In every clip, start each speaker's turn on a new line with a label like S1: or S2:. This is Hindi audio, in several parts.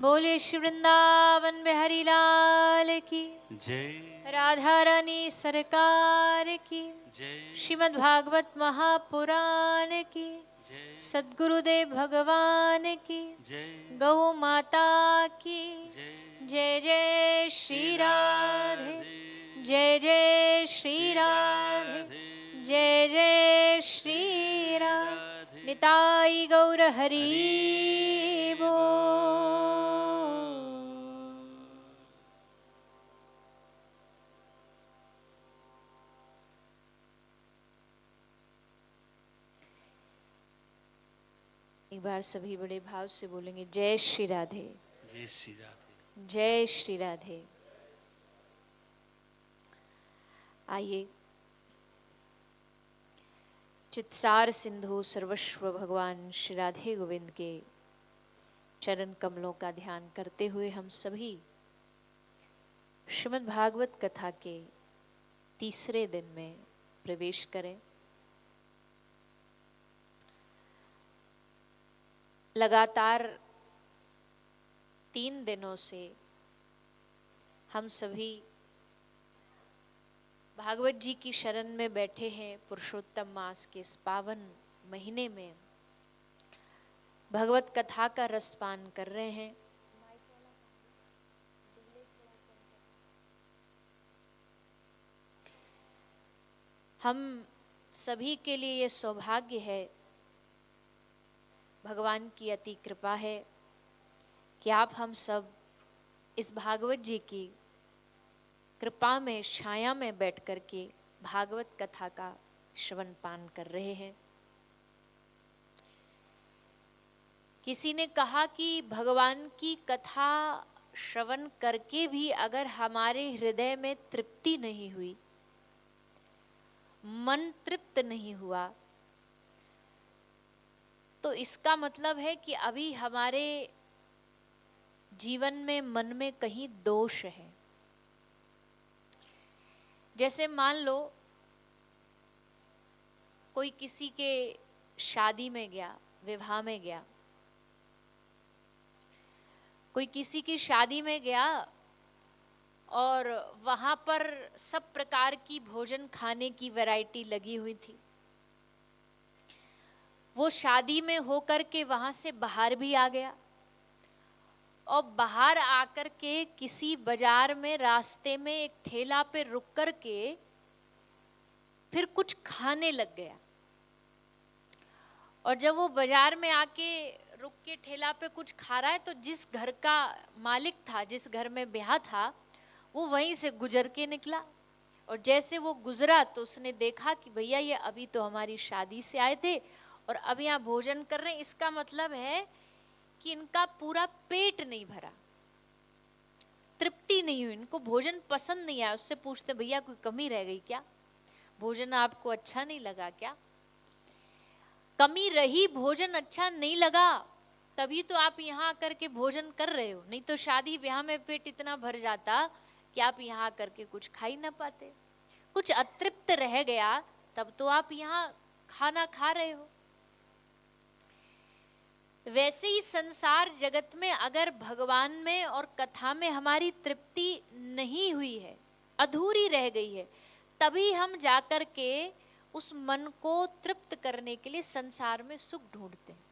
S1: बोले श्री वृंदावन बिहारी लाल की
S2: जय।
S1: राधा रानी सरकार की
S2: जय।
S1: श्रीमद् भागवत महापुराण की
S2: जय।
S1: सद्गुरुदेव भगवान की
S2: जय।
S1: गौ माता की
S2: जय।
S1: जय जय श्री राधे जय जय श्री राधे जय जय श्री राधे निताई गौर हरि बोल। एक बार सभी बड़े भाव से बोलेंगे जय श्री राधे
S2: जय श्री राधे
S1: जय श्री राधे। आइए चित्सार सिंधु सर्वस्व भगवान श्री राधे गोविंद के चरण कमलों का ध्यान करते हुए हम सभी श्रीमद् भागवत कथा के तीसरे दिन में प्रवेश करें। लगातार 3 दिनों से हम सभी भागवत जी की शरण में बैठे हैं। पुरुषोत्तम मास के इस पावन महीने में भगवत कथा का रसपान कर रहे हैं। हम सभी के लिए ये सौभाग्य है, भगवान की अति कृपा है कि आप हम सब इस भागवत जी की कृपा में छाया में बैठ कर के भागवत कथा का श्रवण पान कर रहे हैं। किसी ने कहा कि भगवान की कथा श्रवण करके भी अगर हमारे हृदय में तृप्ति नहीं हुई, मन तृप्त नहीं हुआ, तो इसका मतलब है कि अभी हमारे जीवन में मन में कहीं दोष है। जैसे मान लो कोई किसी के शादी में गया, विवाह में गया, कोई किसी की शादी में गया और वहां पर सब प्रकार की भोजन खाने की वैरायटी लगी हुई थी। वो शादी में होकर के वहां से बाहर भी आ गया और बाहर आकर के किसी बाजार में रास्ते में एक ठेला पे रुक कर के फिर कुछ खाने लग गया। और जब वो बाजार में आके रुक के ठेला पे कुछ खा रहा है तो जिस घर का मालिक था, जिस घर में ब्याह था, वो वहीं से गुजर के निकला। और जैसे वो गुजरा तो उसने देखा कि भैया ये अभी तो हमारी शादी से आए थे और अब यहाँ भोजन कर रहे हैं। इसका मतलब है कि इनका पूरा पेट नहीं भरा, तृप्ति नहीं हुई, इनको भोजन पसंद नहीं आया। उससे पूछते भैया कोई कमी रह गई क्या, भोजन आपको अच्छा नहीं लगा क्या? कमी रही, भोजन अच्छा नहीं लगा, तभी तो आप यहाँ आकर के भोजन कर रहे हो। नहीं तो शादी ब्याह में पेट इतना भर जाता कि आप यहाँ आकर के कुछ खा ही ना पाते। कुछ अतृप्त रह गया तब तो आप यहाँ खाना खा रहे हो। वैसे ही संसार जगत में अगर भगवान में और कथा में हमारी तृप्ति नहीं हुई है, अधूरी रह गई है, तभी हम जाकर के उस मन को तृप्त करने के लिए संसार में सुख ढूंढते हैं।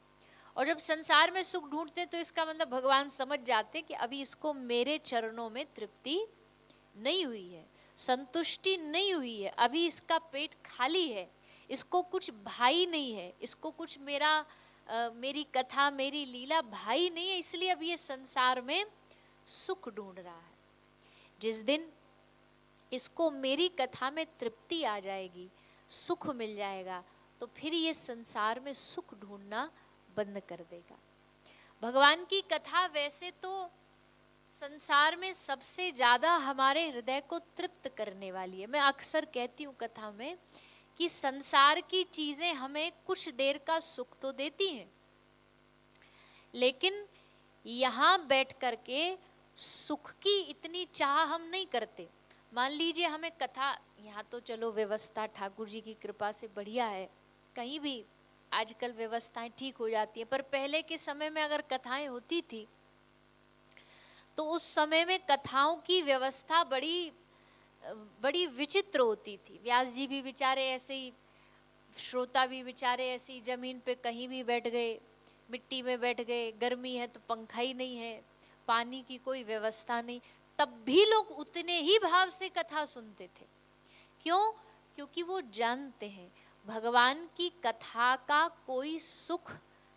S1: और जब संसार में सुख ढूंढते हैं तो इसका मतलब भगवान समझ जाते कि अभी इसको मेरे चरणों में तृप्ति नहीं हुई है, संतुष्टि नहीं हुई है, अभी इसका पेट खाली है, इसको कुछ भाई नहीं है, इसको कुछ मेरी कथा मेरी लीला भाई नहीं है, इसलिए अब ये संसार में सुख ढूंढ रहा है। जिस दिन इसको मेरी कथा में तृप्ति आ जाएगी, सुख मिल जाएगा, तो फिर ये संसार में सुख ढूंढना बंद कर देगा। भगवान की कथा वैसे तो संसार में सबसे ज्यादा हमारे हृदय को तृप्त करने वाली है। मैं अक्सर कहती हूँ कथा में कि संसार की चीजें हमें कुछ देर का सुख तो देती हैं, लेकिन यहाँ बैठ करके सुख की इतनी चाह हम नहीं करते। मान लीजिए हमें कथा, यहाँ तो चलो व्यवस्था ठाकुर जी की कृपा से बढ़िया है, कहीं भी आजकल व्यवस्थाएं ठीक हो जाती हैं, पर पहले के समय में अगर कथाएं होती थी तो उस समय में कथाओं की व्यवस्था बड़ी बड़ी विचित्र होती थी। व्यास जी भी बेचारे ऐसे ही, श्रोता भी बेचारे ऐसे ही जमीन पे कहीं भी बैठ गए, मिट्टी में बैठ गए, गर्मी है तो पंखा ही नहीं है, पानी की कोई व्यवस्था नहीं, तब भी लोग उतने ही भाव से कथा सुनते थे। क्यों? क्योंकि वो जानते हैं भगवान की कथा का कोई सुख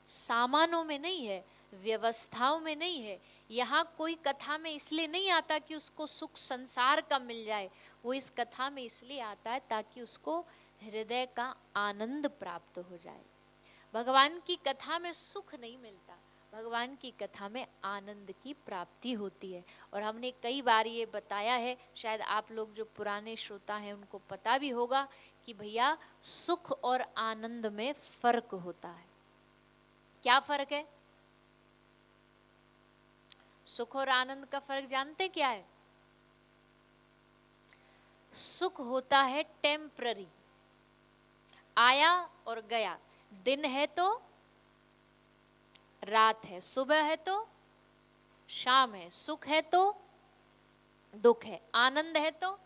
S1: सामानों में नहीं है, व्यवस्थाओं में नहीं है। यहाँ कोई कथा में इसलिए नहीं आता कि उसको सुख संसार का मिल जाए, वो इस कथा में इसलिए आता है ताकि उसको हृदय का आनंद प्राप्त हो जाए। भगवान की कथा में सुख नहीं मिलता, भगवान की कथा में आनंद की प्राप्ति होती है। और हमने कई बार ये बताया है, शायद आप लोग जो पुराने श्रोता हैं उनको पता भी होगा कि भैया सुख और आनंद में फर्क होता है। क्या फर्क है? सुख और आनंद का फर्क जानते क्या है? सुख होता है टेम्पररी, आया और गया। दिन है तो रात है, सुबह है तो शाम है, सुख है तो दुख है, आनंद है तो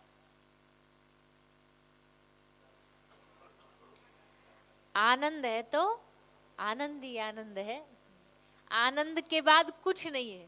S1: आनंद है तो आनंद ही आनंद है। आनंद के बाद कुछ नहीं है,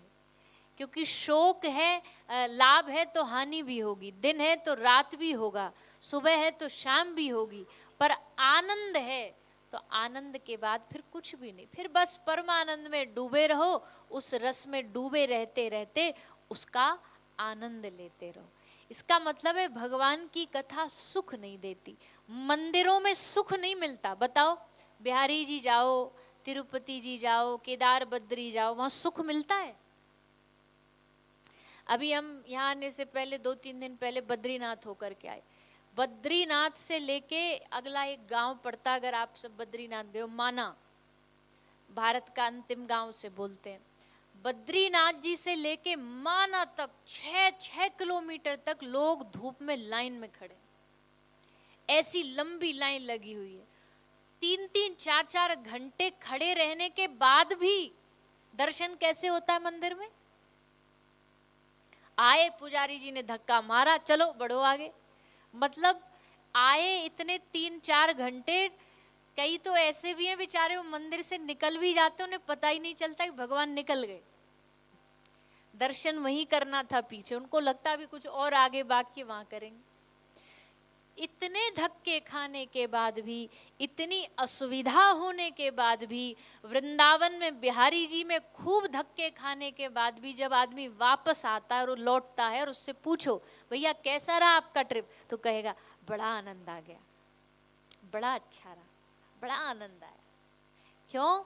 S1: क्योंकि शोक है, लाभ है तो हानि भी होगी, दिन है तो रात भी होगा, सुबह है तो शाम भी होगी, पर आनंद है तो आनंद के बाद फिर कुछ भी नहीं, फिर बस परमानंद में डूबे रहो, उस रस में डूबे रहते रहते उसका आनंद लेते रहो। इसका मतलब है भगवान की कथा सुख नहीं देती, मंदिरों में सुख नहीं मिलता। बताओ, बिहारी जी जाओ, तिरुपति जी जाओ, केदार बद्री जाओ, वहां सुख मिलता है? अभी हम यहाँ आने से पहले 2-3 दिन पहले बद्रीनाथ होकर के आए। बद्रीनाथ से लेके अगला एक गांव पड़ता, अगर आप सब बद्रीनाथ गए हो, माना, भारत का अंतिम गांव से बोलते हैं। बद्रीनाथ जी से लेके माना तक 6-6 किलोमीटर तक लोग धूप में लाइन में खड़े, ऐसी लंबी लाइन लगी हुई है। 3-3, 4-4 घंटे खड़े रहने के बाद भी दर्शन कैसे होता है मंदिर में? आए, पुजारी जी ने धक्का मारा, चलो बढ़ो आगे। मतलब आए इतने 3-4 घंटे, कई तो ऐसे भी हैं बेचारे वो मंदिर से निकल भी जाते, उन्हें पता ही नहीं चलता कि भगवान निकल गए। दर्शन वहीं करना था पीछे, उनको लगता भी कुछ और आगे बाकी वहां करेंगे। इतने धक्के खाने के बाद भी, इतनी असुविधा होने के बाद भी, वृंदावन में बिहारी जी में खूब धक्के खाने के बाद भी, जब आदमी वापस आता है और लौटता है और उससे पूछो भैया कैसा रहा आपका ट्रिप, तो कहेगा बड़ा आनंद आ गया, बड़ा अच्छा रहा, बड़ा आनंद आया। क्यों?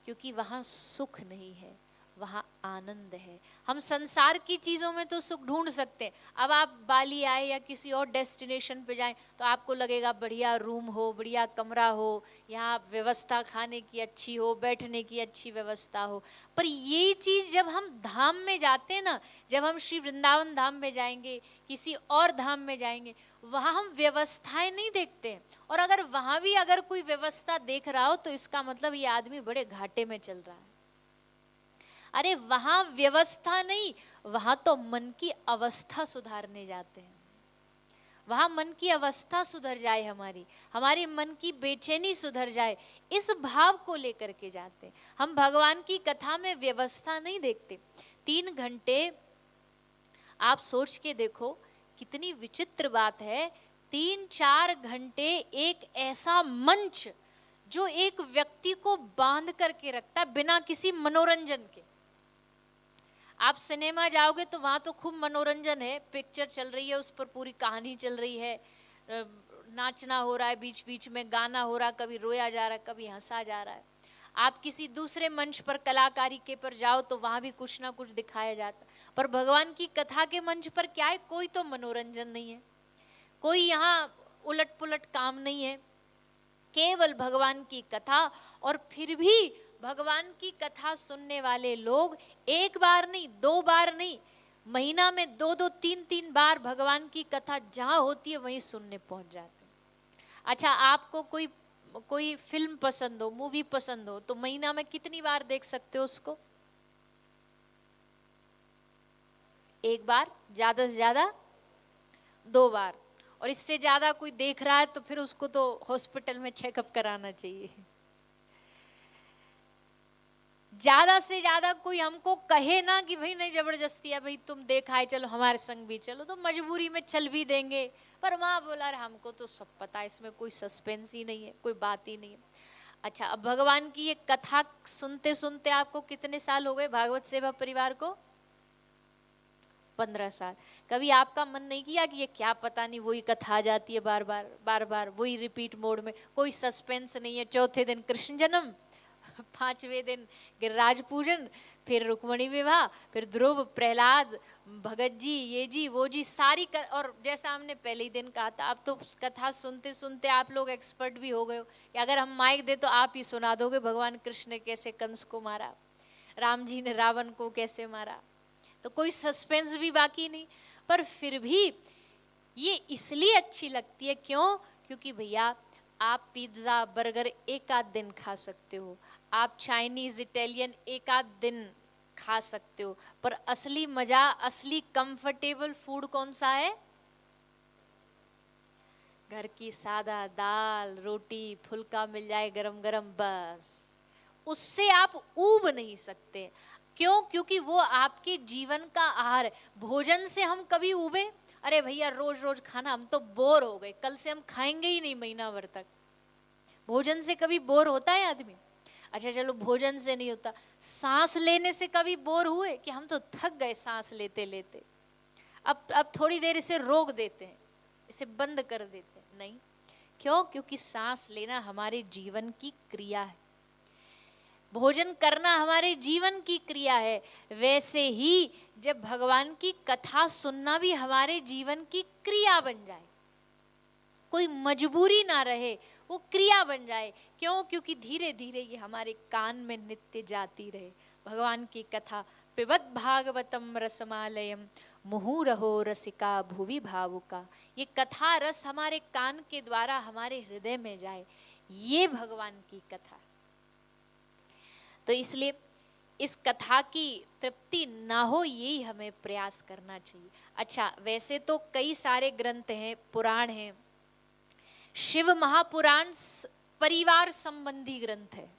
S1: क्योंकि वहां सुख नहीं है, वहां आनंद है। हम संसार की चीजों में तो सुख ढूंढ सकते हैं। अब आप बाली आए या किसी और डेस्टिनेशन पे जाएं तो आपको लगेगा बढ़िया रूम हो, बढ़िया कमरा हो, यहाँ व्यवस्था खाने की अच्छी हो, बैठने की अच्छी व्यवस्था हो। पर यही चीज जब हम धाम में जाते हैं ना, जब हम श्री वृंदावन धाम में जाएंगे, किसी और धाम में जाएंगे, वहां हम व्यवस्थाएं नहीं देखते हैं। और अगर वहां भी अगर कोई व्यवस्था देख रहा हो तो इसका मतलब ये आदमी बड़े घाटे में चल रहा है। अरे वहां व्यवस्था नहीं, वहां तो मन की अवस्था सुधारने जाते हैं। वहां मन की अवस्था सुधर जाए, हमारी मन की बेचैनी सुधर जाए, इस भाव को लेकर के जाते हैं। हम भगवान की कथा में व्यवस्था नहीं देखते। 3 घंटे आप सोच के देखो कितनी विचित्र बात है। 3-4 घंटे एक ऐसा मंच जो एक व्यक्ति को बांध करके रखता है बिना किसी मनोरंजन के। आप सिनेमा जाओगे तो वहां तो खूब मनोरंजन है, पिक्चर चल रही है, उस पर पूरी कहानी चल रही है, नाचना हो रहा है, बीच बीच में गाना हो रहा है, कभी रोया जा रहा है, कभी हंसा जा रहा है। आप किसी दूसरे मंच पर कलाकारी के पर जाओ तो वहां भी कुछ ना कुछ दिखाया जाता। पर भगवान की कथा के मंच पर क्या है? कोई तो मनोरंजन नहीं है, कोई यहाँ उलट पुलट काम नहीं है, केवल भगवान की कथा। और फिर भी भगवान की कथा सुनने वाले लोग 1 बार नहीं, 2 बार नहीं, महीना में 2-2, 3-3 बार भगवान की कथा जहां होती है वहीं सुनने पहुंच जाते हैं। अच्छा, आपको कोई फिल्म पसंद हो, मूवी पसंद हो, तो महीना में कितनी बार देख सकते हो उसको? 1 बार, ज्यादा से ज्यादा 2 बार, और इससे ज्यादा कोई देख रहा है तो फिर उसको तो हॉस्पिटल में चेकअप कराना चाहिए। ज्यादा से ज्यादा कोई हमको कहे ना कि भाई नहीं जबरदस्ती है, भाई तुम देखा है चलो हमारे संग भी चलो, तो मजबूरी में चल भी देंगे। पर माँ बोला हमको तो सब पता है, इसमें कोई सस्पेंस ही नहीं है, कोई बात ही नहीं है। अच्छा, अब भगवान की ये कथा सुनते सुनते आपको कितने साल हो गए भागवत सेवा परिवार को? 15 साल। कभी आपका मन नहीं किया कि ये क्या पता नहीं वही कथा आ जाती है बार बार बार बार वही रिपीट मोड में, कोई सस्पेंस नहीं है। चौथे दिन कृष्ण जन्म, 5वें दिन गिरिराज पूजन, फिर रुक्मणी विवाह, फिर ध्रुव, प्रहलाद, भगत जी, ये जी वो जी, सारी और जैसा हमने पहले ही दिन कहा था, अब तो कथा सुनते सुनते आप लोग एक्सपर्ट भी हो गए हो कि अगर हम माइक दे तो आप ही सुना दोगे भगवान कृष्ण ने कैसे कंस को मारा, राम जी ने रावण को कैसे मारा, तो कोई सस्पेंस भी बाकी नहीं। पर फिर भी ये इसलिए अच्छी लगती है, क्यों? क्योंकि भैया आप पिज्जा बर्गर एक आध दिन खा सकते हो, आप चाइनीज इटालियन एक आध दिन खा सकते हो, पर असली मजा, असली कंफर्टेबल फूड कौन सा है? घर की सादा दाल रोटी फुल्का मिल जाए गरम गरम, बस उससे आप ऊब नहीं सकते। क्यों? क्योंकि वो आपके जीवन का आहार है। भोजन से हम कभी ऊबे? अरे भैया रोज रोज खाना, हम तो बोर हो गए, कल से हम खाएंगे ही नहीं महीना भर तक। भोजन से कभी बोर होता है आदमी? अच्छा चलो भोजन से नहीं होता, सांस लेने से कभी बोर हुए कि हम तो थक गए सांस लेते लेते, अब थोड़ी देर इसे रोक देते हैं, इसे बंद कर देते हैं? नहीं। क्यों? क्योंकि सांस लेना हमारे जीवन की क्रिया है, भोजन करना हमारे जीवन की क्रिया है। वैसे ही जब भगवान की कथा सुनना भी हमारे जीवन की क्रिया बन जाए, कोई मजबूरी ना रहे, वो क्रिया बन जाए। क्यों? क्योंकि धीरे धीरे ये हमारे कान में नित्य जाती रहे भगवान की कथा। पिबत भागवतम रसमालयम मुहुरहो रसिका भुवि भावुका, ये कथा रस हमारे कान के द्वारा हमारे हृदय में जाए, ये भगवान की कथा। तो इसलिए इस कथा की तृप्ति ना हो, यही हमें प्रयास करना चाहिए। अच्छा, वैसे तो कई सारे ग्रंथ हैं, पुराण हैं। शिव महापुराण परिवार संबंधी ग्रंथ है।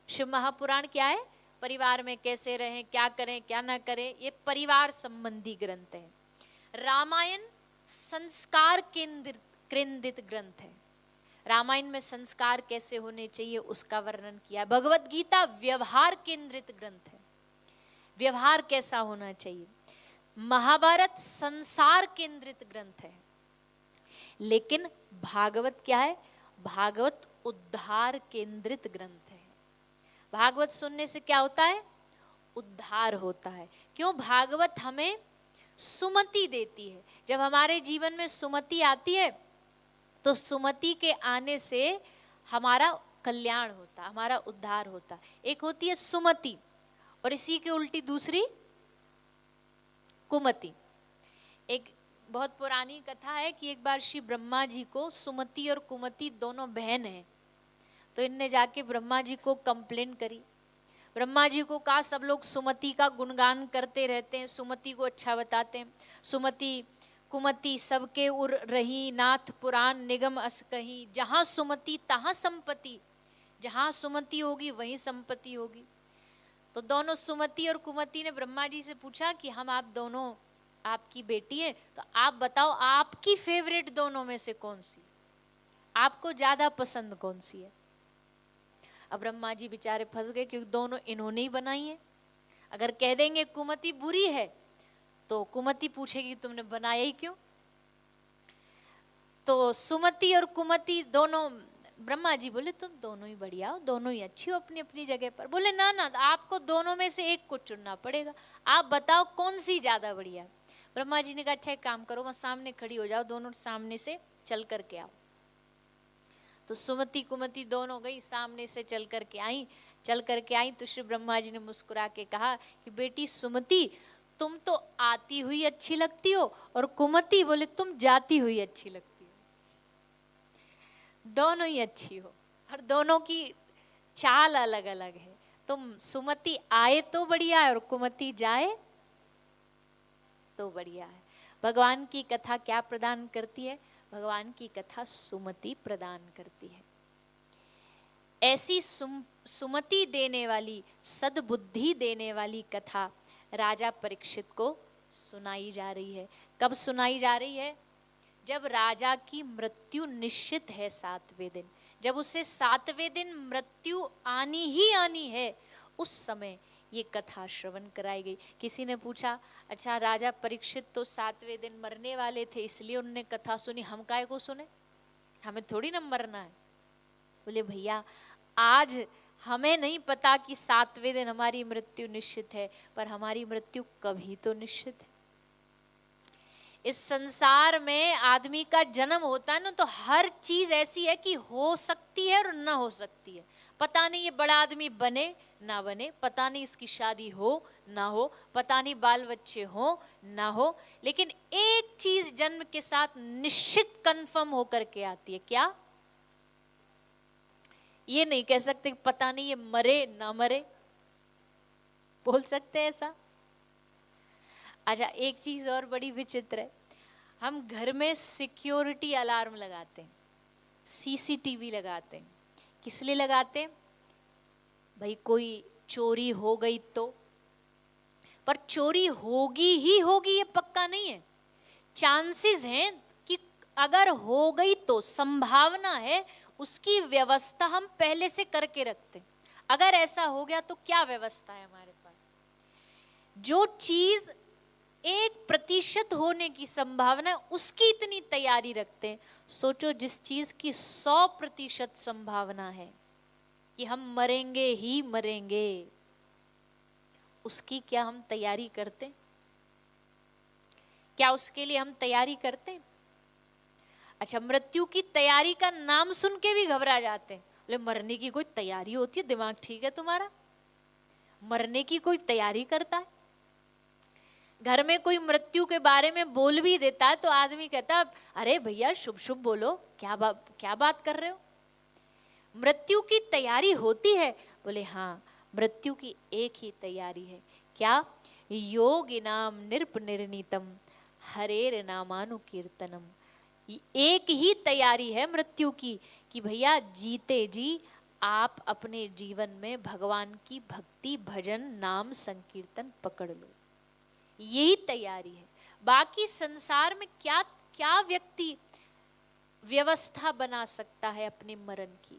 S1: शिव महापुराण क्या है? परिवार में कैसे रहें, क्या करें क्या ना करें, ये परिवार संबंधी ग्रंथ है। रामायण संस्कार केंद्रित ग्रंथ है। रामायण में संस्कार कैसे होने चाहिए उसका वर्णन किया। भगवत गीता व्यवहार केंद्रित ग्रंथ है, व्यवहार कैसा होना चाहिए। महाभारत संसार केंद्रित ग्रंथ है। लेकिन भागवत क्या है? भागवत उद्धार केंद्रित ग्रंथ है। भागवत सुनने से क्या होता है? उद्धार होता है। क्यों? भागवत हमें सुमति देती है। जब हमारे जीवन में सुमति आती है तो सुमति के आने से हमारा कल्याण होता, हमारा उद्धार होता। एक होती है सुमति और इसी के उल्टी दूसरी कुमति। एक बहुत पुरानी कथा है कि एक बार श्री ब्रह्मा जी को सुमति और कुमति दोनों बहन हैं, तो इनने जाके ब्रह्मा जी को कंप्लेन करी। ब्रह्मा जी को कहा सब लोग सुमति का गुणगान करते रहते हैं, सुमति को अच्छा बताते हैं। सुमति कुमति सबके उर रही, नाथ पुराण निगम अस कही, जहां सुमति तहां संपत्ति, जहां सुमति होगी वहीं संपत्ति होगी। तो दोनों सुमति और कुमति ने ब्रह्मा जी से पूछा कि हम आप दोनों आपकी बेटी है, तो आप बताओ आपकी फेवरेट दोनों में से कौन सी, आपको ज्यादा पसंद कौन सी है। अब ब्रह्मा जी बेचारे फंस गए क्योंकि दोनों इन्होंने ही बनाई है। अगर कह देंगे कुमति बुरी है तो कुमति पूछेगी तुमने बनाया ही क्यों। तो सुमति और कुमति दोनों, ब्रह्मा जी बोले तुम दोनों ही बढ़िया हो, दोनों ही अच्छी हो अपनी अपनी जगह पर। बोले ना ना, आपको दोनों में से एक को चुनना पड़ेगा, आप बताओ कौन सी ज्यादा बढ़िया। ब्रह्मा जी ने कहा अच्छा एक काम करो, वहां सामने खड़ी हो जाओ, दोनों सामने से चल करके आओ। तो सुमति कुमति दोनों गई, सामने से चल करके आई तो श्री ब्रह्मा जी ने मुस्कुरा के कहा कि बेटी सुमति तुम तो आती हुई अच्छी लगती हो, और कुमति बोले तुम जाती हुई अच्छी लगती हो। दोनों ही अच्छी हो और दोनों की चाल अलग अलग है। तुम सुमति आए तो बढ़िया है और कुमति जाए तो बढ़िया है। भगवान की कथा क्या प्रदान करती है? भगवान की कथा सुमति प्रदान करती है। ऐसी सुमति देने वाली, सद्बुद्धि देने वाली कथा राजा परीक्षित को सुनाई जा रही है। कब सुनाई जा रही है? जब राजा की मृत्यु निश्चित है 7वें दिन, जब उसे 7वें दिन मृत्यु आनी ही आनी है, उस समय ये कथा श्रवण कराई गई। किसी ने पूछा, अच्छा राजा परीक्षित तो 7वें दिन मरने वाले थे इसलिए उन्होंने कथा सुनी, हम काहे को सुने? हमें थोड़ी ना मरना है। बोले भैया, आज हमें नहीं पता कि 7वें दिन हमारी मृत्यु निश्चित है, पर हमारी मृत्यु कभी तो निश्चित है। इस संसार में आदमी का जन्म होता है ना, तो हर चीज ऐसी है कि हो सकती है और ना हो सकती है। पता नहीं ये बड़ा आदमी बने ना बने, पता नहीं इसकी शादी हो ना हो, पता नहीं बाल बच्चे हो ना हो, लेकिन एक चीज जन्म के साथ निश्चित कंफर्म होकर के आती है। क्या? ये नहीं कह सकते पता नहीं ये मरे ना मरे, बोल सकते हैं ऐसा? अच्छा, एक चीज और बड़ी विचित्र है, हम घर में सिक्योरिटी अलार्म लगाते हैं, सीसीटीवी लगाते हैं। किस लिए लगाते हैं? भाई कोई चोरी हो गई तो, पर चोरी होगी ही होगी ये पक्का नहीं है। चांसेस हैं कि अगर हो गई तो, संभावना है, उसकी व्यवस्था हम पहले से करके रखते हैं। अगर ऐसा हो गया तो क्या व्यवस्था है हमारे पास? जो चीज 1% होने की संभावना है उसकी इतनी तैयारी रखते हैं। सोचो जिस चीज की 100% संभावना है कि हम मरेंगे ही मरेंगे, उसकी क्या हम तैयारी करते? क्या उसके लिए हम तैयारी करते? अच्छा, मृत्यु की तैयारी का नाम सुन के भी घबरा जाते हैं। बोले मरने की कोई तैयारी होती है? दिमाग ठीक है तुम्हारा? मरने की कोई तैयारी करता है? घर में कोई मृत्यु के बारे में बोल भी देता है तो आदमी कहता है अरे भैया शुभ शुभ बोलो, क्या बात कर रहे हो? मृत्यु की तैयारी होती है? बोले हाँ, मृत्यु की एक ही तैयारी है। क्या? योगिनाम नृप निर्णीतम हरेर नामानुकीर्तनम। एक ही तैयारी है मृत्यु की कि भैया जीते जी आप अपने जीवन में भगवान की भक्ति, भजन, नाम, संकीर्तन पकड़ लो। यही तैयारी है। बाकी संसार में क्या क्या व्यक्ति व्यवस्था बना सकता है अपने मरण की?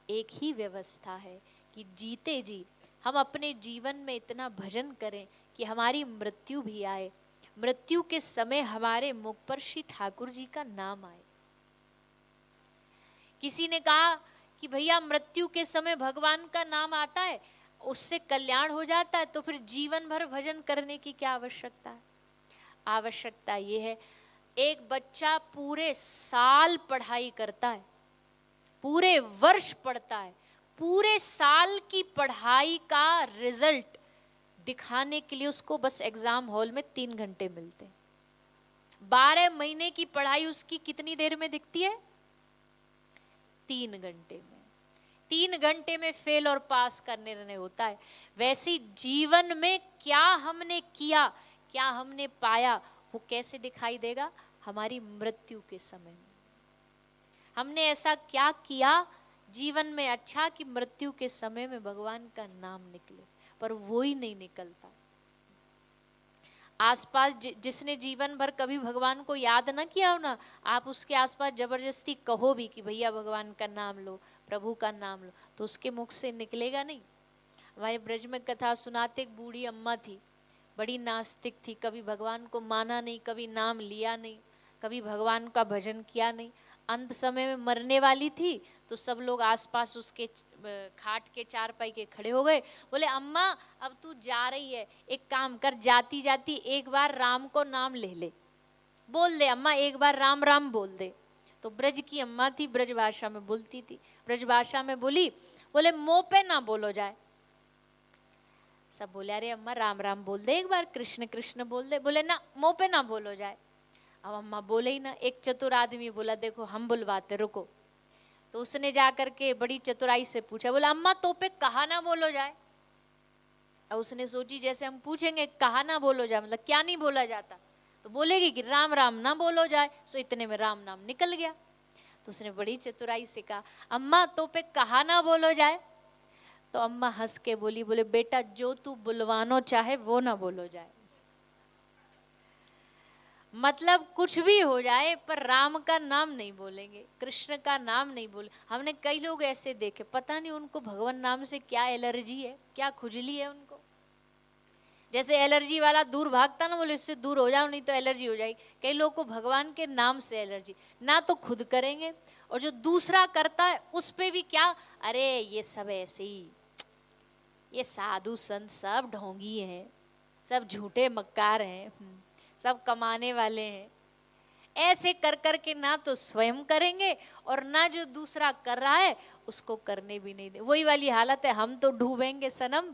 S1: एक ही व्यवस्था है कि जीते जी हम अपने जीवन में इतना भजन करें कि हमारी मृत्यु भी आए, मृत्यु के समय हमारे मुख पर श्री ठाकुर जी का नाम आए। किसी ने कहा कि भैया मृत्यु के समय भगवान का नाम आता है, उससे कल्याण हो जाता है, तो फिर जीवन भर भजन करने की क्या आवश्यकता है? आवश्यकता ये है, एक बच्चा पूरे साल पढ़ाई करता है, पूरे वर्ष पढ़ता है, पूरे साल की पढ़ाई का रिजल्ट दिखाने के लिए उसको बस एग्जाम हॉल में 3 घंटे मिलते हैं। 12 महीने की पढ़ाई उसकी कितनी देर में दिखती है? 3 घंटे में। 3 घंटे में फेल और पास का निर्णय होता है। वैसे जीवन में क्या हमने किया, क्या हमने पाया, वो कैसे दिखाई देगा? हमारी मृत्यु के समय में हमने ऐसा क्या किया जीवन में अच्छा कि मृत्यु के समय में भगवान का नाम निकले, पर वो ही नहीं निकलता। आसपास जिसने जीवन भर कभी भगवान को याद ना किया हो ना, आप उसके आसपास जबरदस्ती कहो भी कि भैया भगवान का नाम लो, प्रभु का नाम लो, तो उसके मुख से निकलेगा नहीं। हमारे ब्रज में कथा सुनाते एक बूढ़ी अम्मा थी, बड़ी नास्तिक थी, कभी भगवान को माना नहीं, कभी नाम लिया नहीं, कभी भगवान का भजन किया नहीं। अंत समय में मरने वाली थी तो सब लोग आसपास उसके खाट के चारपाई के खड़े हो गए। बोले अम्मा अब तू जा रही है, एक काम कर, जाती जाती एक बार राम को नाम ले ले, बोल दे अम्मा, एक बार राम राम बोल दे। तो ब्रज की अम्मा थी, ब्रज भाषा में बोलती थी, ब्रज भाषा में बोली, बोले मुंह पे ना बोलो जाए। सब बोले अरे अम्मा राम राम बोल दे, एक बार कृष्ण कृष्ण बोल दे। बोले ना, मुंह पे ना बोलो जाए। अब अम्मा बोले ही ना। एक चतुर आदमी बोला देखो हम बुलवाते, रुको। तो उसने जाकर के बड़ी चतुराई से पूछा, बोला अम्मा तो पे कहा ना बोलो जाए। अब उसने सोची जैसे हम पूछेंगे कहा ना बोलो जाए मतलब क्या नहीं बोला जाता। तो बोलेगी कि राम राम ना बोलो जाए, सो इतने में राम नाम निकल गया। तो उसने बड़ी चतुराई से कहा, अम्मा तो पे कहा ना बोलो जाए। तो अम्मा हंस के बोले बेटा जो तू बुलवानो चाहे वो ना बोलो जाए। मतलब कुछ भी हो जाए पर राम का नाम नहीं बोलेंगे, कृष्ण का नाम नहीं बोले। हमने कई लोग ऐसे देखे, पता नहीं उनको भगवान नाम से क्या एलर्जी है, क्या खुजली है उनको। जैसे एलर्जी वाला दूर भागता ना, बोले इससे दूर हो जाओ नहीं तो एलर्जी हो जाएगी। कई लोगों को भगवान के नाम से एलर्जी, ना तो खुद करेंगे और जो दूसरा करता है उस पे भी क्या, अरे ये सब ऐसे ही, ये साधु संत सब ढोंगी हैं, सब झूठे मक्कार हैं, सब कमाने वाले हैं। ऐसे कर कर के ना तो स्वयं करेंगे और ना जो दूसरा कर रहा है उसको करने भी नहीं दे। वही वाली हालत है, हम तो डूबेंगे सनम,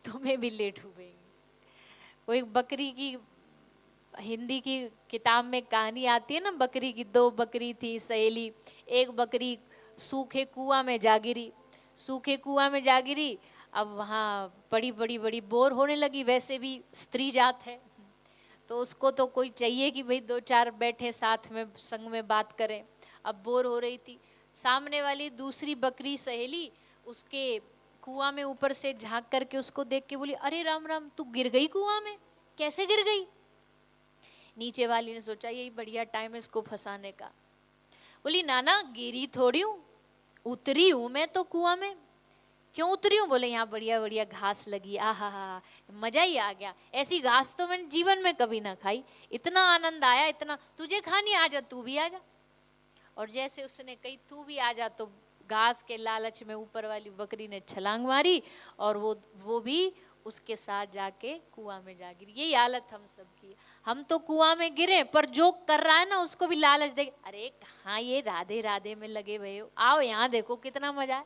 S1: तुम्हें भी ले डूबेंगे। वो एक बकरी की, हिंदी की किताब में कहानी आती है ना, बकरी की। दो बकरी थी सहेली, एक बकरी सूखे कुआं में जा गिरी, सूखे कुआं में जा गिरी। अब वहाँ बड़ी बड़ी बड़ी बोर होने लगी, वैसे भी स्त्री जात है तो उसको तो कोई चाहिए कि भाई दो चार बैठे साथ में संग में बात करें। अब बोर हो रही थी, सामने वाली दूसरी बकरी सहेली उसके कुआं में ऊपर से झांक करके उसको देख के बोली, अरे राम राम तू गिर गई कुआं में, कैसे गिर गई? नीचे वाली ने सोचा यही बढ़िया टाइम है इसको फंसाने का। बोली नाना गिरी थोड़ी हूँ, उतरी हूं मैं तो कुआं में। क्यों उतरी हूँ? बोले यहाँ बढ़िया बढ़िया घास लगी, आहा हा, मजा ही आ गया, ऐसी घास तो मैंने जीवन में कभी ना खाई, इतना आनंद आया, इतना। तुझे खानी, आ जा तू भी आ जा। और जैसे उसने कही तू भी आ जा, तो घास के लालच में ऊपर वाली बकरी ने छलांग मारी और वो भी उसके साथ जाके कुआं में जा गिरी। यही हालत हम सब की। हम तो कुआं में गिरे पर जो कर रहा है ना उसको भी लालच दे, अरे कहाँ ये राधे राधे में लगे हुए हो, आओ यहाँ देखो कितना मजा है,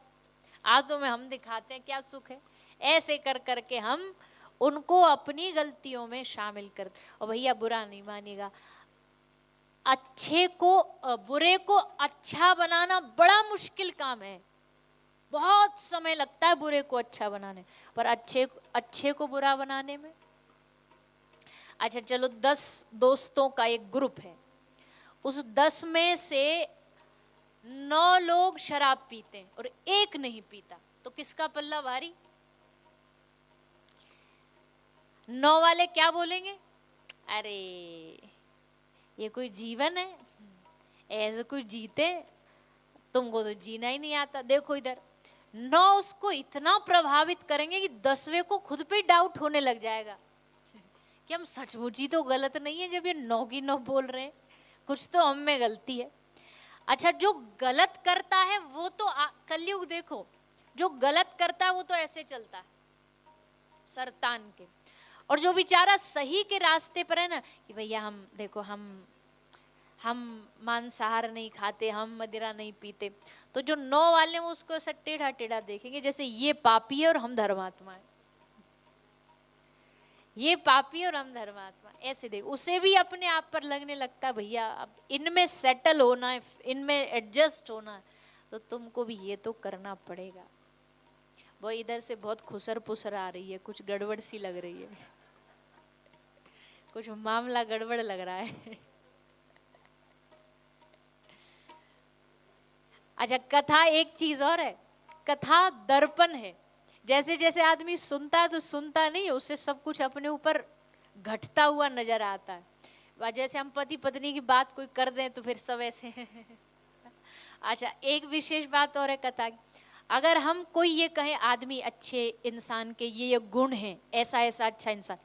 S1: आज तो में हम दिखाते हैं क्या सुख है। ऐसे कर करके हम उनको अपनी गलतियों में शामिल करते। और भैया बुरा नहीं मानिएगा, अच्छे को बुरे को अच्छा बनाना बड़ा मुश्किल काम है, बहुत समय लगता है बुरे को अच्छा बनाने, पर अच्छे को बुरा बनाने में। अच्छा चलो 10 दोस्तों का एक ग्रुप है, उस 10 में से 9 लोग शराब पीते हैं और एक नहीं पीता, तो किसका पल्ला भारी? 9 वाले क्या बोलेंगे, अरे ये कोई जीवन है, ऐसे कोई जीते, तुमको तो जीना ही नहीं आता। देखो इधर 9 उसको इतना प्रभावित करेंगे कि 10वें को खुद पे डाउट होने लग जाएगा कि हम सचमुच ही तो गलत नहीं है जब ये 9 की 9 बोल रहे हैं, कुछ तो हम में गलती है। अच्छा जो गलत करता है वो तो कलयुग देखो, जो गलत करता है वो तो ऐसे चलता है सरतान के, और जो बेचारा सही के रास्ते पर है ना कि भैया हम देखो हम मांसाहार नहीं खाते, हम मदिरा नहीं पीते, तो जो 9 वाले वो उसको ऐसा टेढ़ा टेढ़ा देखेंगे जैसे ये पापी है और हम धर्मात्मा है, ये पापी और हम धर्मात्मा, ऐसे देख। उसे भी अपने आप पर लगने लगता है भैया अब इनमें सेटल होना है, इनमें एडजस्ट होना है, तो तुमको भी ये तो करना पड़ेगा। वो इधर से बहुत खुसर पुसर आ रही है, कुछ गड़बड़ सी लग रही है, कुछ मामला गड़बड़ लग रहा है। अच्छा कथा एक चीज और है, कथा दर्पण है। जैसे जैसे आदमी सुनता है तो सुनता नहीं, उससे सब कुछ अपने ऊपर घटता हुआ नजर आता है। जैसे हम पति पत्नी की बात कोई कर दें तो फिर सब ऐसे अच्छा एक विशेष बात और है कथा की, अगर हम कोई ये कहे आदमी अच्छे इंसान के ये गुण हैं, ऐसा ऐसा अच्छा इंसान,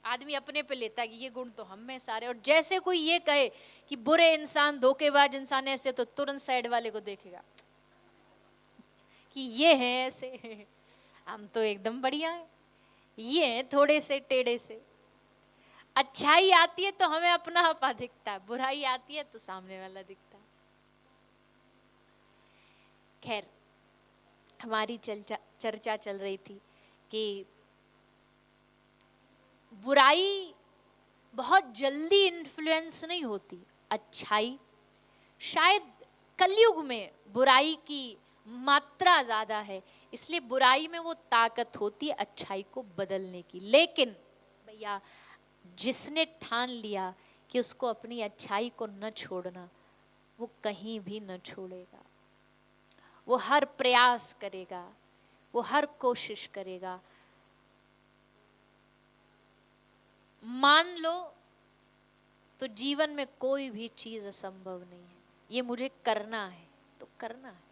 S1: आदमी अपने पे लेता है कि ये गुण तो हम में सारे, और जैसे कोई ये कहे कि बुरे इंसान धोखेबाज इंसान ऐसे, तो तुरंत साइड वाले को देखेगा कि ये है ऐसे, हम तो एकदम बढ़िया है, ये है थोड़े से टेढ़े से। अच्छाई आती है तो हमें अपना आपा दिखता है, बुराई आती है तो सामने वाला दिखता है। खैर हमारी चर्चा चल रही थी कि बुराई बहुत जल्दी इन्फ्लुएंस नहीं होती, अच्छाई शायद कलयुग में बुराई की मात्रा ज्यादा है, इसलिए बुराई में वो ताकत होती है अच्छाई को बदलने की। लेकिन भैया जिसने ठान लिया कि उसको अपनी अच्छाई को न छोड़ना, वो कहीं भी न छोड़ेगा। वो हर प्रयास करेगा, वो हर कोशिश करेगा। मान लो तो जीवन में कोई भी चीज असंभव नहीं है। ये मुझे करना है तो करना है,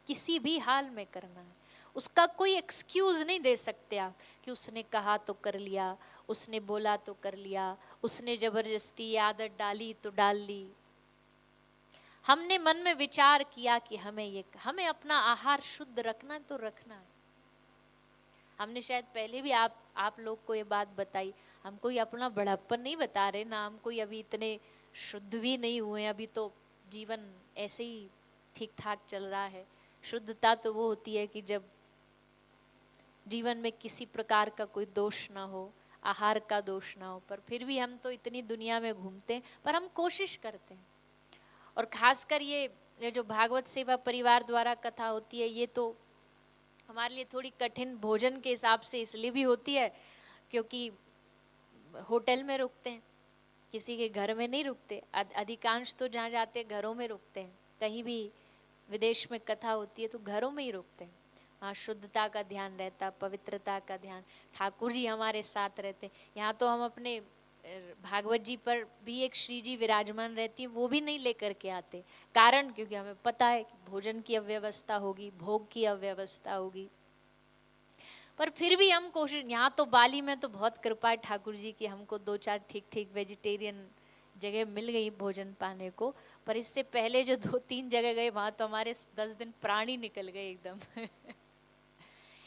S1: किसी भी हाल में करना है। उसका कोई एक्सक्यूज नहीं दे सकते आप कि उसने कहा तो कर लिया, उसने बोला तो कर लिया, उसने जबरदस्ती ये आदत डाली तो डाल ली। हमने मन में विचार किया कि हमें अपना आहार शुद्ध रखना है तो रखना है। हमने शायद पहले भी आप लोग को ये बात बताई। हम कोई अपना बड़प्पन नहीं बता रहे ना, हम कोई अभी इतने शुद्ध भी नहीं हुए। अभी तो जीवन ऐसे ही ठीक ठाक चल रहा है। शुद्धता तो वो होती है कि जब जीवन में किसी प्रकार का कोई दोष ना हो, आहार का दोष ना हो। पर फिर भी हम तो इतनी दुनिया में घूमते हैं, पर हम कोशिश करते हैं। और खासकर ये जो भागवत सेवा परिवार द्वारा कथा होती है, ये तो हमारे लिए थोड़ी कठिन भोजन के हिसाब से इसलिए भी होती है क्योंकि होटल में रुकते हैं, किसी के घर में नहीं रुकते। अधिकांश तो जहाँ जाते हैं घरों में रुकते हैं। कहीं भी विदेश में कथा होती है तो घरों में ही रुकते हैं। वहाँ शुद्धता का ध्यान रहता, पवित्रता का ध्यान, ठाकुर जी हमारे साथ रहते। यहाँ तो हम अपने भागवत जी पर भी एक श्री जी विराजमान रहती है, वो भी नहीं लेकर के आते। कारण क्योंकि हमें पता है कि भोजन की अव्यवस्था होगी, भोग की अव्यवस्था होगी। पर फिर भी हम कोशिश, यहाँ तो बाली में तो बहुत कृपा है ठाकुर जी की, हमको 2-4 ठीक वेजिटेरियन जगह मिल गई भोजन पाने को। पर इससे पहले जो 2-3 जगह गए वहां तो हमारे 10 दिन प्राण ही निकल गए एकदम।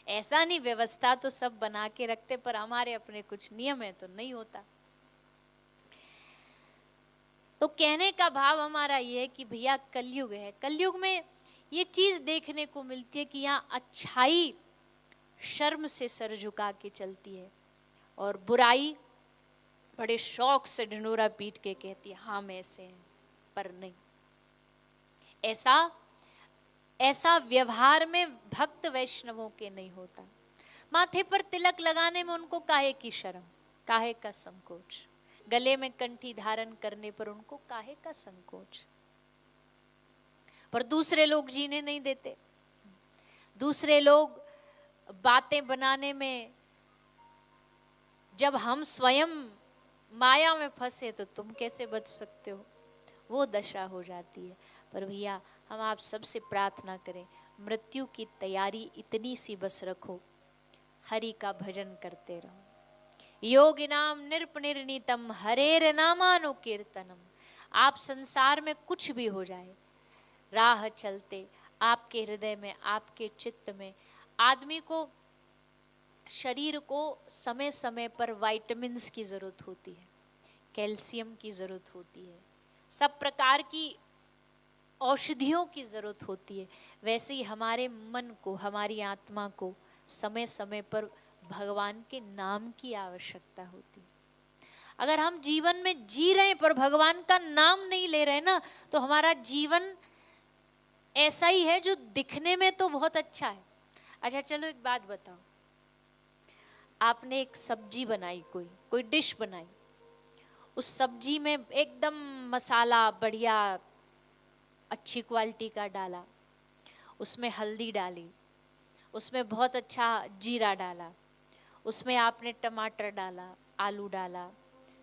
S1: ऐसा नहीं, व्यवस्था तो सब बना के रखते, पर हमारे अपने कुछ नियम है तो नहीं होता। तो कहने का भाव हमारा ये है कि भैया कलयुग है। कलयुग में ये चीज देखने को मिलती है कि यहाँ अच्छाई शर्म से सर झुका के चलती है और बुराई बड़े शौक से ढिंढोरा पीट के कहती है हम ऐसे हैं। पर नहीं, ऐसा व्यवहार में भक्त वैष्णवों के नहीं होता। माथे पर तिलक लगाने में उनको काहे की शर्म, काहे का संकोच, गले में कंठी धारण करने पर उनको काहे का संकोच। पर दूसरे लोग जीने नहीं देते। दूसरे लोग बातें बनाने में, जब हम स्वयं माया में फंसे तो तुम कैसे बच सकते हो, वो दशा हो जाती है। पर भैया हम आप सबसे प्रार्थना करें, मृत्यु की तैयारी इतनी सी बस रखो, हरि का भजन करते रहो। योगिनाम निर्पनिर्णीतम हरेर नामानुकीर्तनम। आप संसार में कुछ भी हो जाए, राह चलते आपके हृदय में, आपके चित्त में, आदमी को, शरीर को समय समय पर विटामिन्स की जरूरत होती है, कैल्शियम की जरूरत होती है, सब प्रकार की औषधियों की जरूरत होती है। वैसे ही हमारे मन को, हमारी आत्मा को समय समय पर भगवान के नाम की आवश्यकता होती है। अगर हम जीवन में जी रहे हैं पर भगवान का नाम नहीं ले रहे ना, तो हमारा जीवन ऐसा ही है जो दिखने में तो बहुत अच्छा है। अच्छा चलो एक बात बताओ, आपने एक सब्जी बनाई, कोई डिश बनाई, उस सब्जी में एकदम मसाला बढ़िया अच्छी क्वालिटी का डाला, उसमें हल्दी डाली, उसमें बहुत अच्छा जीरा डाला, उसमें आपने टमाटर डाला, आलू डाला,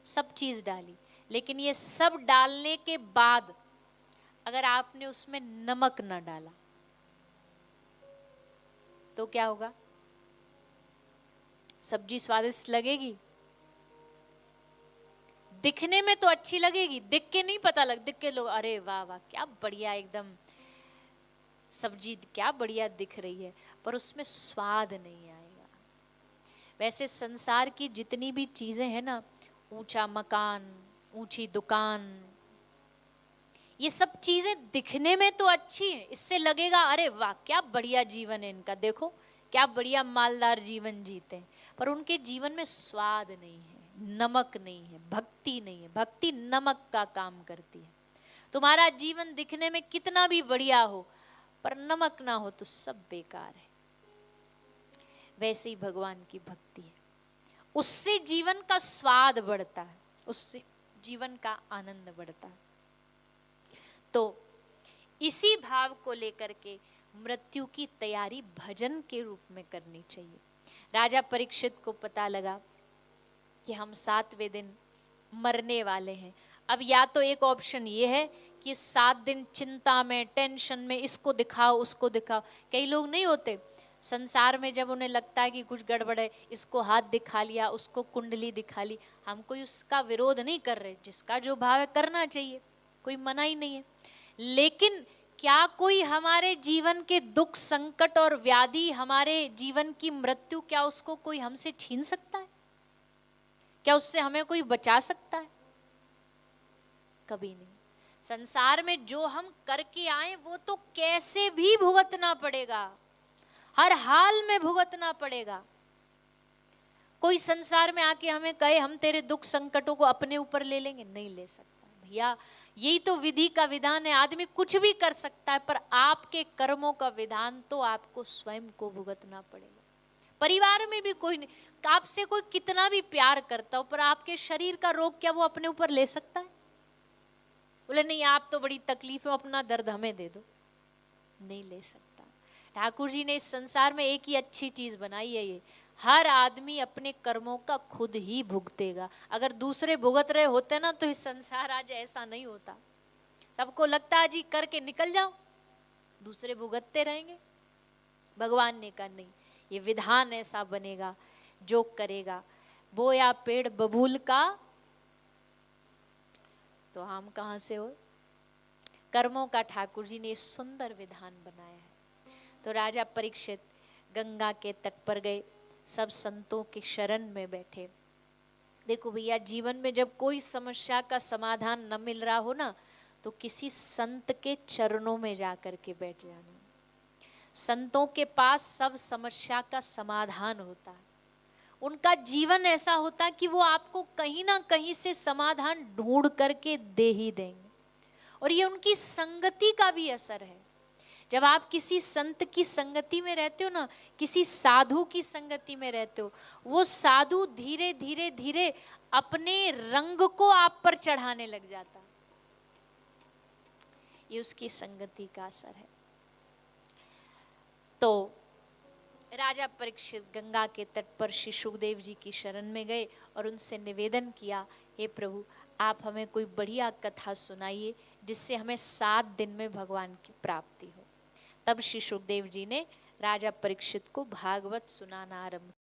S1: सब चीज़ डाली। लेकिन ये सब डालने के बाद अगर आपने उसमें नमक न डाला तो क्या होगा? सब्जी स्वादिष्ट लगेगी? दिखने में तो अच्छी लगेगी, दिख के नहीं पता लग, दिख के लोग अरे वाह वाह क्या बढ़िया एकदम सब्जी क्या बढ़िया दिख रही है, पर उसमें स्वाद नहीं आएगा। वैसे संसार की जितनी भी चीजें हैं ना, ऊंचा मकान, ऊंची दुकान, ये सब चीजें दिखने में तो अच्छी हैं, इससे लगेगा अरे वाह क्या बढ़िया जीवन है इनका, देखो क्या बढ़िया मालदार जीवन जीते हैं, पर उनके जीवन में स्वाद नहीं है, नमक नहीं है, भक्ति नहीं है। भक्ति नमक का काम करती है। तुम्हारा जीवन दिखने में कितना भी बढ़िया हो पर नमक ना हो तो सब बेकार है। वैसे ही भगवान की भक्ति है, उससे जीवन का स्वाद बढ़ता है, उससे जीवन का आनंद बढ़ता है। तो इसी भाव को लेकर के मृत्यु की तैयारी भजन के रूप में करनी चाहिए। राजा परीक्षित को पता लगा कि हम 7वें दिन मरने वाले हैं। अब या तो एक ऑप्शन ये है कि 7 दिन चिंता में, टेंशन में, इसको दिखाओ उसको दिखाओ। कई लोग नहीं होते संसार में, जब उन्हें लगता है कि कुछ गड़बड़ है, इसको हाथ दिखा लिया, उसको कुंडली दिखा ली। हम कोई उसका विरोध नहीं कर रहे, जिसका जो भाव है करना चाहिए, कोई मना ही नहीं है। लेकिन क्या कोई हमारे जीवन के दुख, संकट और व्याधि, हमारे जीवन की मृत्यु, क्या उसको कोई हमसे छीन सकता है? क्या उससे हमें कोई बचा सकता है? कभी नहीं। संसार में जो हम करके आए वो तो कैसे भी भुगतना पड़ेगा, हर हाल में भुगतना पड़ेगा। कोई संसार में आके हमें कहे हम तेरे दुख संकटों को अपने ऊपर ले लेंगे, नहीं ले सकता भैया। यही तो विधि का विधान है। आदमी कुछ भी कर सकता है, पर आपके कर्मों का विधान तो आपको स्वयं को भुगतना पड़ेगा। परिवार में भी कोई नहीं, आपसे कोई कितना भी प्यार करता हो, पर आपके शरीर का रोग क्या वो अपने ऊपर ले सकता है? बोले नहीं, आप तो बड़ी तकलीफ है, अपना दर्द हमें दे दो, नहीं ले सकता। ठाकुर जी ने इस संसार में एक ही अच्छी चीज बनाई है, ये हर आदमी अपने कर्मों का खुद ही भुगतेगा। अगर दूसरे भुगत रहे होते ना तो इस संसार आज ऐसा नहीं होता। सबको लगता है जी करके निकल जाओ, दूसरे भुगतते रहेंगे। भगवान ने कहा नहीं, ये विधान ऐसा बनेगा, जो करेगा बोया पेड़ बबूल का तो आम कहां से हो। कर्मों का ठाकुर जी ने सुंदर विधान बनाया है। तो राजा परीक्षित गंगा के तट पर गए, सब संतों के शरण में बैठे। देखो भैया, जीवन में जब कोई समस्या का समाधान न मिल रहा हो ना, तो किसी संत के चरणों में जाकर के बैठ जाना। संतों के पास सब समस्या का समाधान होता है। उनका जीवन ऐसा होता है कि वो आपको कहीं ना कहीं से समाधान ढूंढ करके दे ही देंगे। और ये उनकी संगति का भी असर है। जब आप किसी संत की संगति में रहते हो ना, किसी साधु की संगति में रहते हो, वो साधु धीरे धीरे धीरे अपने रंग को आप पर चढ़ाने लग जाता। ये उसकी संगति का असर है। तो राजा परीक्षित गंगा के तट पर श्री सुखदेव जी की शरण में गए और उनसे निवेदन किया, हे प्रभु, आप हमें कोई बढ़िया कथा सुनाइए जिससे हमें 7 दिन में भगवान की प्राप्ति हो। तब श्री सुखदेव जी ने राजा परीक्षित को भागवत सुनाना आरंभ।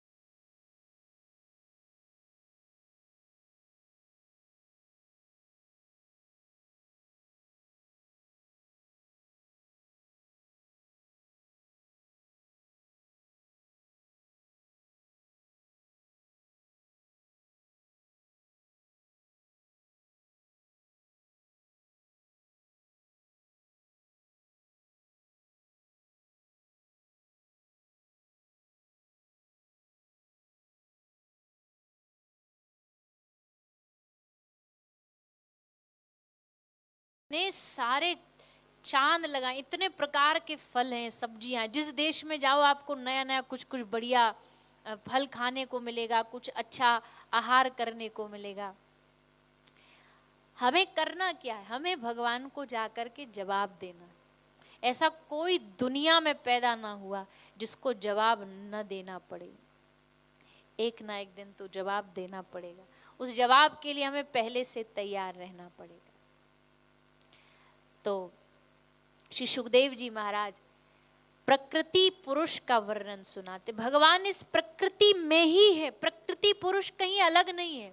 S1: ने सारे चांद लगाए, इतने प्रकार के फल हैं, सब्जियां। जिस देश में जाओ आपको नया नया कुछ कुछ बढ़िया फल खाने को मिलेगा, कुछ अच्छा आहार करने को मिलेगा। हमें करना क्या है? हमें भगवान को जाकर के जवाब देना। ऐसा कोई दुनिया में पैदा ना हुआ जिसको जवाब न देना पड़े। एक ना एक दिन तो जवाब देना पड़ेगा। उस जवाब के लिए हमें पहले से तैयार रहना पड़ेगा। तो श्री सुखदेव जी महाराज प्रकृति पुरुष का वर्णन सुनाते। भगवान इस प्रकृति में ही है, प्रकृति पुरुष कहीं अलग नहीं है।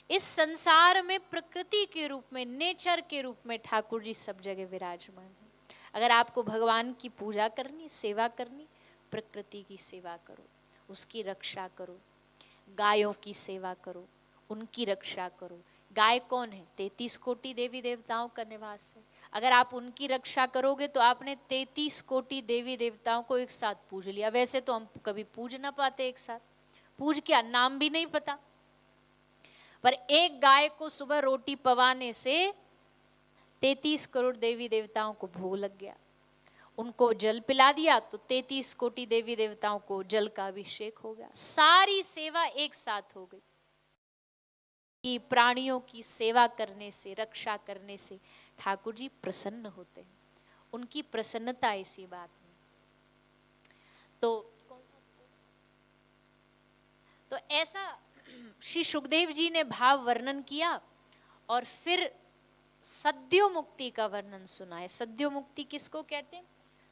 S1: इस संसार में प्रकृति के रूप में, नेचर के रूप में ठाकुर जी सब जगह विराजमान है। अगर आपको भगवान की पूजा करनी, सेवा करनी, प्रकृति की सेवा करो, उसकी रक्षा करो। गायों की सेवा करो, उनकी रक्षा करो। गाय कौन है? 33 कोटि देवी देवताओं का निवास है। अगर आप उनकी रक्षा करोगे तो आपने 33 कोटि देवी देवताओं को एक साथ पूज लिया। वैसे तो हम कभी पूज ना पाते एक साथ, पूज क्या, नाम भी नहीं पता। पर एक गाय को सुबह रोटी पवाने से 33 करोड़ देवी देवताओं को भोग लग गया। उनको जल पिला दिया तो 33 कोटि देवी देवताओं को जल का अभिषेक हो गया। सारी सेवा एक साथ हो गई कि प्राणियों की सेवा करने से, रक्षा करने से ठाकुर जी प्रसन्न होते हैं। उनकी प्रसन्नता इसी बात में। तो ऐसा श्री सुखदेव जी ने भाव वर्णन किया और फिर सद्यो मुक्ति का वर्णन सुनाए। सद्यो मुक्ति किसको कहते हैं?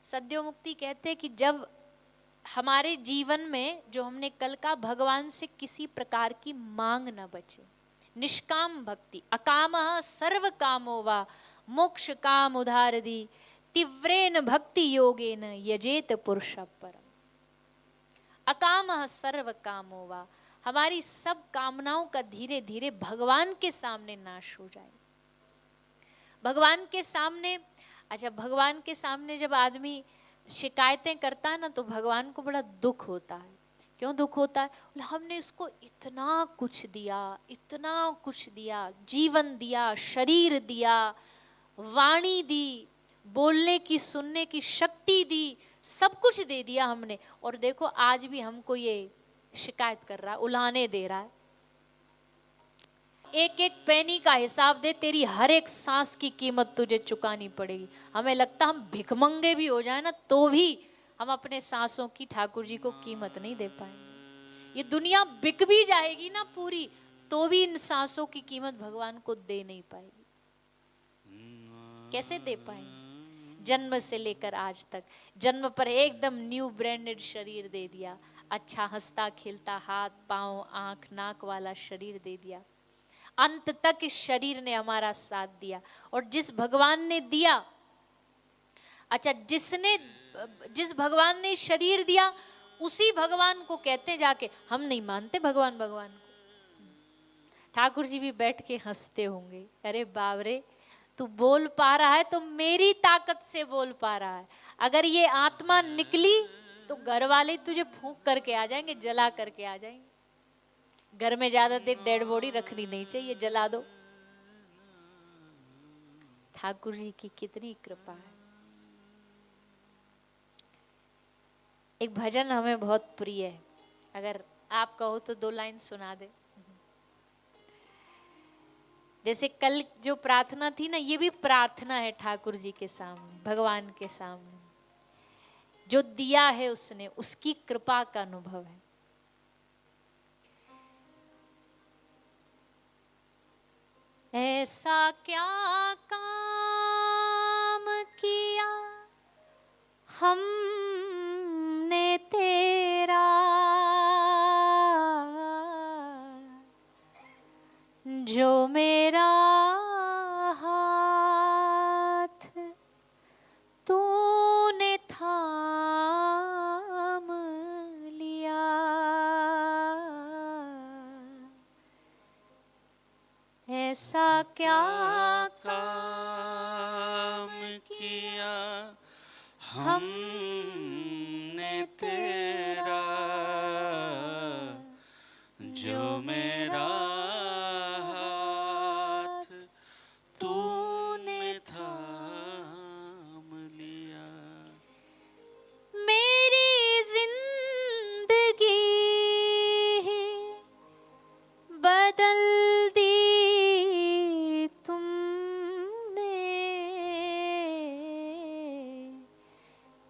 S1: सद्यो मुक्ति कहते हैं कि जब हमारे जीवन में जो हमने कल का भगवान से किसी प्रकार की मांग न बचे, निष्काम भक्ति, अकामः सर्व कामो वा मोक्ष काम उदारदी तीव्रेन भक्ति योगेन यजेत पुरुष परम। अकामः सर्व कामो वा, हमारी सब कामनाओं का धीरे धीरे भगवान के सामने नाश हो जाए। भगवान के सामने, अच्छा भगवान के सामने जब आदमी शिकायतें करता है ना तो भगवान को बड़ा दुख होता है। क्यों दुख होता है? हमने इसको इतना कुछ दिया, इतना कुछ दिया, जीवन दिया, शरीर दिया, वाणी दी, बोलने की सुनने की शक्ति दी, सब कुछ दे दिया हमने, और देखो आज भी हमको ये शिकायत कर रहा है, उलाहने दे रहा है। एक एक पैनी का हिसाब दे, तेरी हर एक सांस की कीमत तुझे चुकानी पड़ेगी। हमें लगता हम भिखमंगे भी हो जाए ना तो भी हम अपने सांसों की ठाकुर जी को कीमत नहीं दे पाएंगे। ये दुनिया बिक भी जाएगी ना पूरी तो भी इन सांसों की कीमत भगवान को दे नहीं पाएगी। कैसे दे पाएंगे? जन्म से लेकर आज तक, जन्म पर एकदम न्यू ब्रांडेड शरीर दे दिया, अच्छा हंसता खेलता हाथ पांव आंख नाक वाला शरीर दे दिया, अंत तक इस शरीर ने हमारा साथ दिया। और जिस भगवान ने दिया, अच्छा जिस भगवान ने शरीर दिया उसी भगवान को कहते जाके, हम नहीं मानते भगवान को। ठाकुर जी भी बैठ के हंसते होंगे, अरे बाबरे तू बोल पा रहा है तो मेरी ताकत से बोल पा रहा है। अगर ये आत्मा निकली तो घर वाले तुझे फूंक करके आ जाएंगे, जला करके आ जाएंगे। घर में ज्यादा देर डेड बॉडी रखनी नहीं चाहिए, जला दो। ठाकुर जी की कितनी कृपा है। एक भजन हमें बहुत प्रिय है, अगर आप कहो तो 2 लाइन सुना दे। जैसे कल जो प्रार्थना थी ना, ये भी प्रार्थना है ठाकुर जी के सामने, भगवान के सामने। जो दिया है उसने, उसकी कृपा का अनुभव है। ऐसा क्या काम किया हमने तेरा, जो मेरा हाथ तूने थाम लिया। ऐसा क्या
S2: काम किया हमने तेरा, जो मेरा हाथ तूने थाम लिया।
S1: मेरी जिंदगी बदल दी तुमने,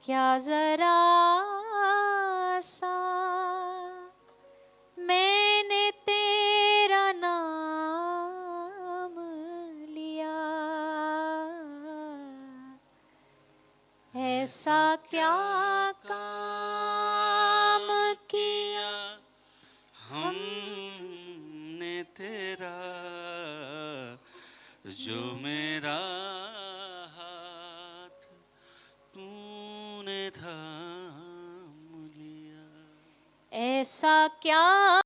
S1: क्या जरा सा मैंने तेरा नाम लिया। ऐसा क्या काम
S2: किया हमने तेरा, जो मेरा हाथ तूने थाम लिया।
S1: ऐसा क्या